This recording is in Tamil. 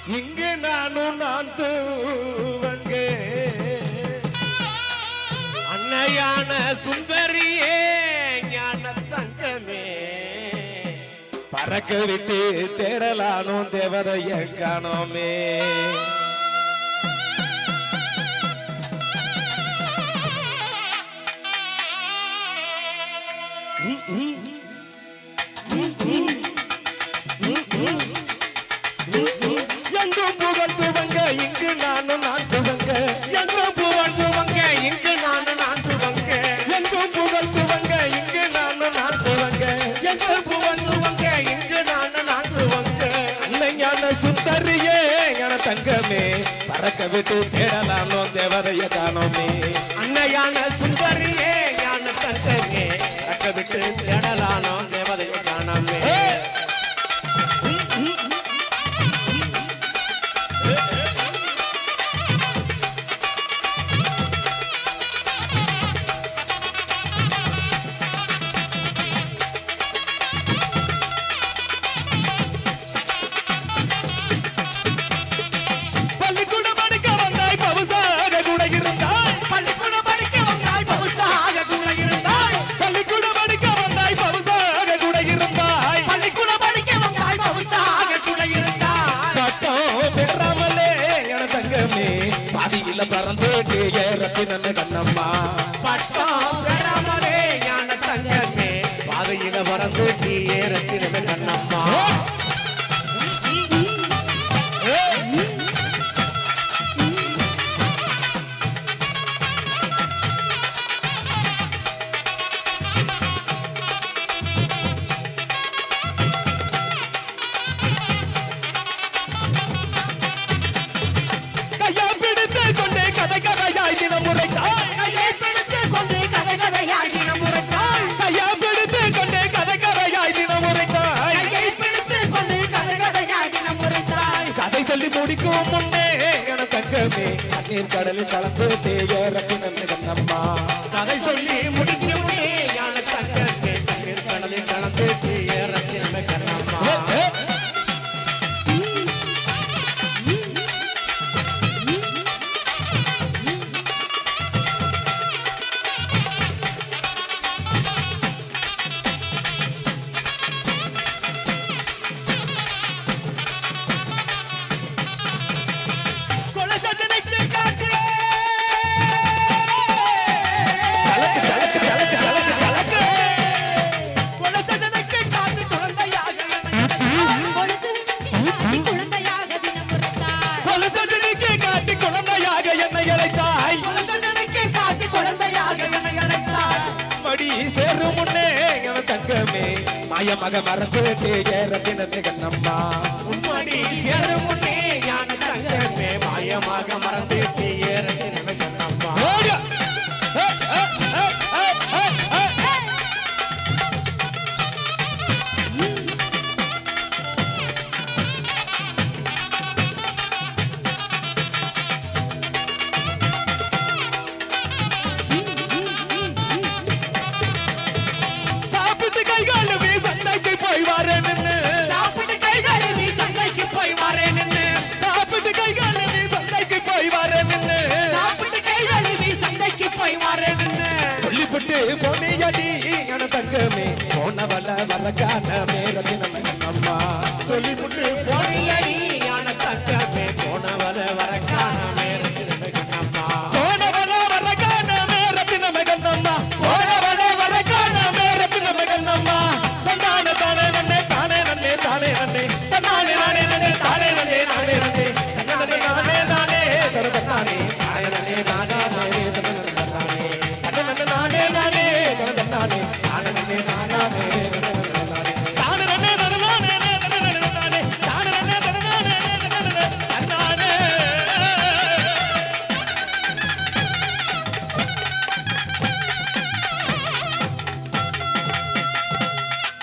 இங்கு நான் தூவங்க அன்னையான சுந்தரியே ஞான தங்கமே பறக்க விட்டு தேடலானும் தேவதைய காணோமே எங்கும் புகழ்ந்துவங்க இங்கு நான் துவங்க எங்கும் புகழ்ந்துவங்க இங்கு நான் துவங்க எங்கும் புகழ்ந்துவங்க இங்கு நான் துவங்க எங்கும் புகழ்ந்துவங்க இங்கு நான் துவங்க அன்னை ஞான சுந்தரியே ஞான தங்கமே பறக்க விட்டு தேடலானோ தேவதைய காணோமே அன்னையான சுந்தரியே ஞான தங்கமே பறக்க விட்டு தேடலானோ தேவதைய காணோமே பறந்து ஏறத்தின கண்ணம்மா பட்டம் பெறாமலே ஞான தங்கமே பாதையில பறந்து ஏறத்தின கண்ணம்மா முடிக்கும் முன்னே என தங்கமே நீர் கடலில் கலந்து தேயறக்கின கண்ணம்மா கதை சொல்லி முடிக்கும் முன்னே என தங்கமே நீர் கடலில் கலந்து தேயறக்கின கண்ணம்மா மாயமாக மறந்து ஏறத்தின கண்ணம்மா உன்மடி சேரும் முன்னே ஞான தங்கமே மாயமாக மறந்து ஏறத்தின கண்ணம்மா தங்கமே போனவள வரக்கான மேலத்தின கண்ணம்மா சொல்லிவிட்டு போனியடி